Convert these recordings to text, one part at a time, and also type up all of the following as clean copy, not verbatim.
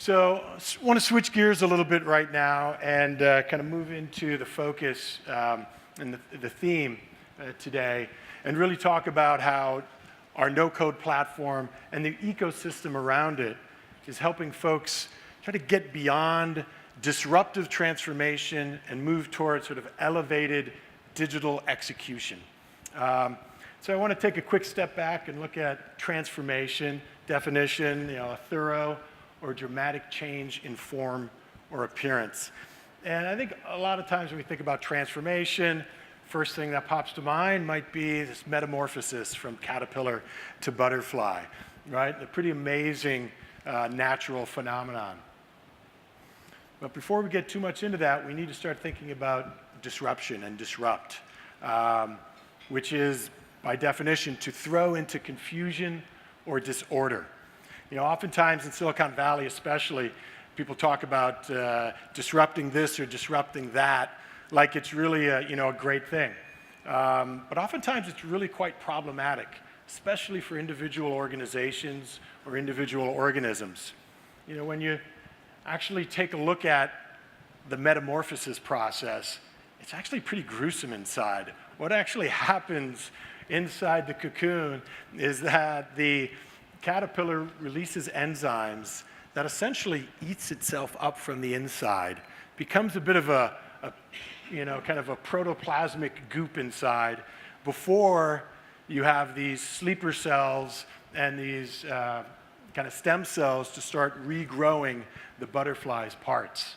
So I want to switch gears a little bit right now and kind of move into the focus and the theme today, and really talk about how our no-code platform and the ecosystem around it is helping folks try to get beyond disruptive transformation and move towards sort of elevated digital execution. So I want to take a quick step back and look at transformation, definition, a thorough or dramatic change in form or appearance. And I think a lot of times when we think about transformation, first thing that pops to mind might be this metamorphosis from caterpillar to butterfly, right? A pretty amazing natural phenomenon. But before we get too much into that, we need to start thinking about disruption and disrupt, which is, by definition, to throw into confusion or disorder. Oftentimes in Silicon Valley especially, people talk about disrupting this or disrupting that like it's really a great thing. But oftentimes it's really quite problematic, especially for individual organizations or individual organisms. When you actually take a look at the metamorphosis process, it's actually pretty gruesome inside. What actually happens inside the cocoon is that the caterpillar releases enzymes that essentially eats itself up from the inside, becomes a bit of a kind of a protoplasmic goop inside before you have these sleeper cells and these kind of stem cells to start regrowing the butterfly's parts.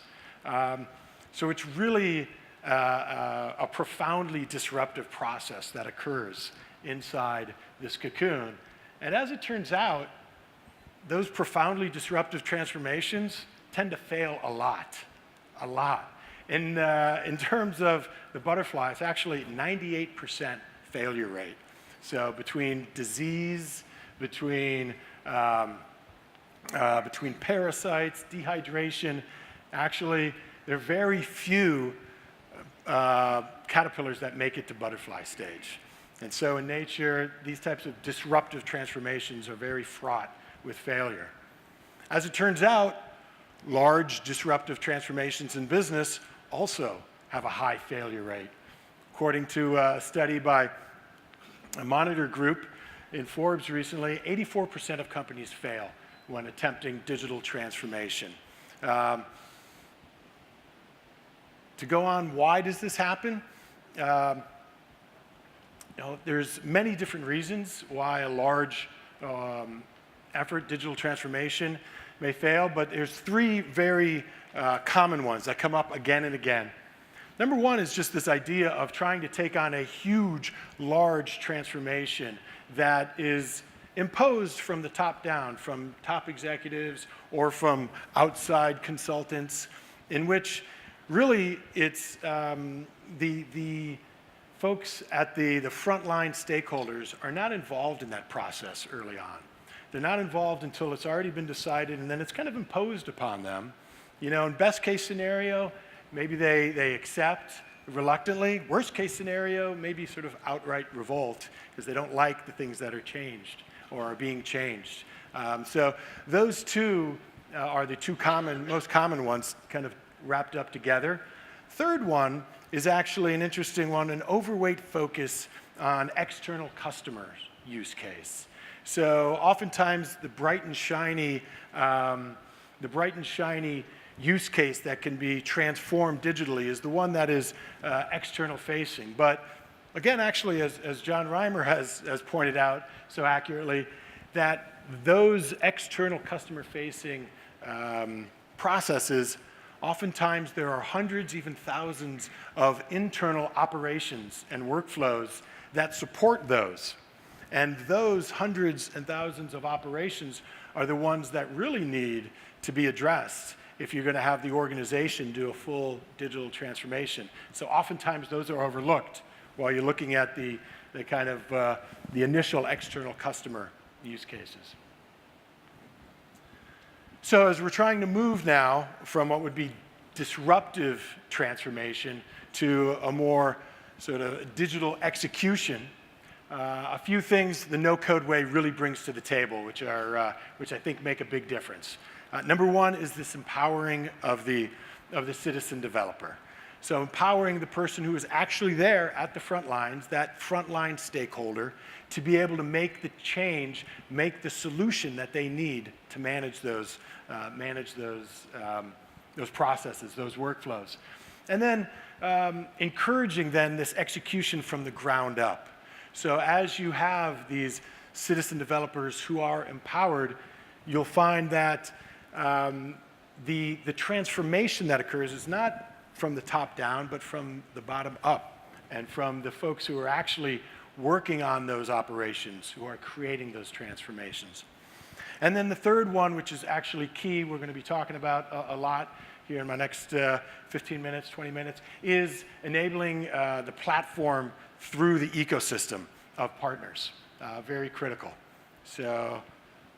So it's really a profoundly disruptive process that occurs inside this cocoon. And as it turns out, those profoundly disruptive transformations tend to fail a lot. In terms of the butterfly, it's actually 98% failure rate. So between disease, between parasites, dehydration, actually there are very few caterpillars that make it to butterfly stage. And so in nature, these types of disruptive transformations are very fraught with failure. As it turns out, large disruptive transformations in business also have a high failure rate. According to a study by a Monitor Group in Forbes recently, 84% of companies fail when attempting digital transformation. To go on, why does this happen? There's many different reasons why a large effort, digital transformation, may fail, but there's three very common ones that come up again and again. Number one is just this idea of trying to take on a huge, large transformation that is imposed from the top down, from top executives or from outside consultants, in which really it's the folks at the frontline stakeholders are not involved in that process early on. They're not involved until it's already been decided, and then it's kind of imposed upon them. In best case scenario, maybe they accept reluctantly. Worst case scenario, maybe sort of outright revolt because they don't like the things that are changed or are being changed. So those two are the two most common ones kind of wrapped up together. Third one is actually an interesting one, an overweight focus on external customer use case. So oftentimes the bright and shiny use case that can be transformed digitally is the one that is external facing. But again, actually, as John Rymer has pointed out so accurately, that those external customer facing processes, oftentimes there are hundreds, even thousands of internal operations and workflows that support those. And those hundreds and thousands of operations are the ones that really need to be addressed if you're going to have the organization do a full digital transformation. So oftentimes those are overlooked while you're looking at the kind of the initial external customer use cases. So as we're trying to move now from what would be disruptive transformation to a more sort of digital execution, a few things the no-code way really brings to the table, which I think make a big difference. Number one is this empowering of the citizen developer. So empowering the person who is actually there at the front lines, that frontline stakeholder, to be able to make the change, make the solution that they need to manage those processes, those workflows. And then encouraging then this execution from the ground up. So as you have these citizen developers who are empowered, you'll find that the transformation that occurs is not from the top down, but from the bottom up, and from the folks who are actually working on those operations, who are creating those transformations. And then the third one, which is actually key, we're going to be talking about a lot here in my next 15 minutes, 20 minutes, is enabling the platform through the ecosystem of partners. Very critical. So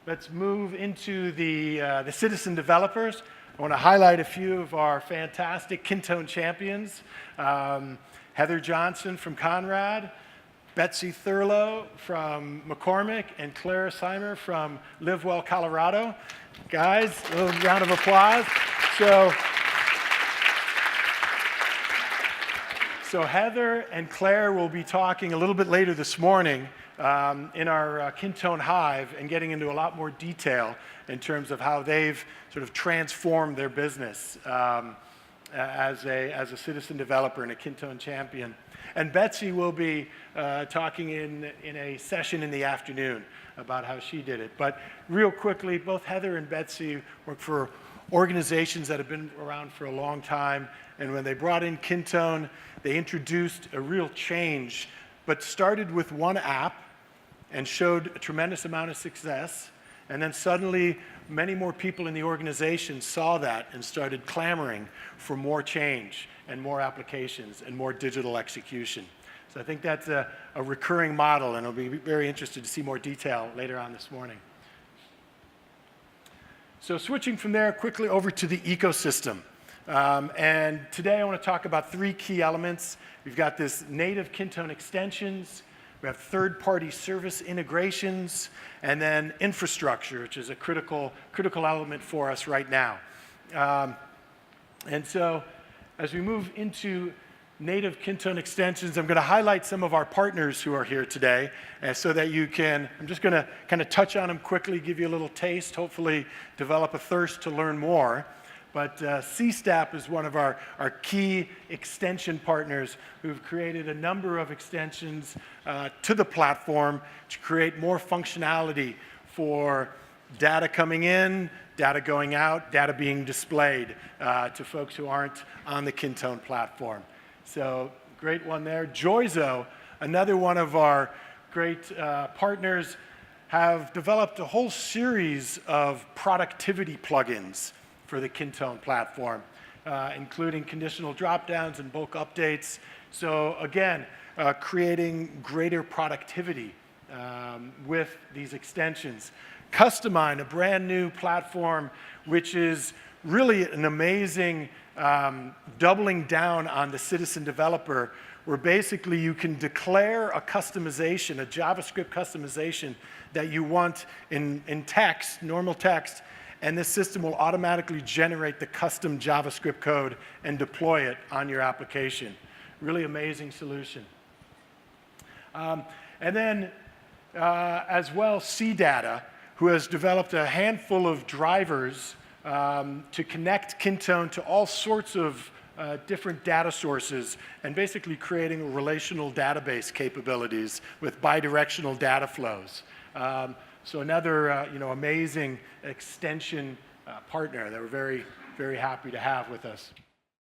let's move into the citizen developers. I want to highlight a few of our fantastic Kintone champions. Heather Johnson from Conrad, Betsy Thurlow from McCormick, and Clara Seimer from Live Well, Colorado. Guys, a little round of applause. So Heather and Claire will be talking a little bit later this morning in our Kintone Hive and getting into a lot more detail in terms of how they've sort of transformed their business as a citizen developer and a Kintone champion. And Betsy will be talking in a session in the afternoon about how she did it. But real quickly, both Heather and Betsy work for organizations that have been around for a long time. And when they brought in Kintone, they introduced a real change, but started with one app and showed a tremendous amount of success. And then suddenly, many more people in the organization saw that and started clamoring for more change and more applications and more digital execution. So I think that's a recurring model, and I'll be very interested to see more detail later on this morning. So switching from there quickly over to the ecosystem. And today I want to talk about three key elements. We've got this native Kintone extensions, we have third-party service integrations, and then infrastructure, which is a critical element for us right now. And so as we move into native Kintone extensions, I'm going to highlight some of our partners who are here today so that you can, I'm just going to kind of touch on them quickly, give you a little taste, hopefully develop a thirst to learn more. But CSTAP is one of our key extension partners who've created a number of extensions to the platform to create more functionality for data coming in, data going out, data being displayed to folks who aren't on the Kintone platform. So great one there. Joizo, another one of our great partners, have developed a whole series of productivity plugins for the Kintone platform, including conditional dropdowns and bulk updates. So again, creating greater productivity with these extensions. Customine, a brand new platform, which is really an amazing doubling down on the citizen developer, where basically you can declare a customization, a JavaScript customization that you want in text, normal text, and this system will automatically generate the custom JavaScript code and deploy it on your application. Really amazing solution. And then as well, CData, who has developed a handful of drivers to connect Kintone to all sorts of different data sources and basically creating relational database capabilities with bidirectional data flows. So another amazing extension partner that we're very, very happy to have with us.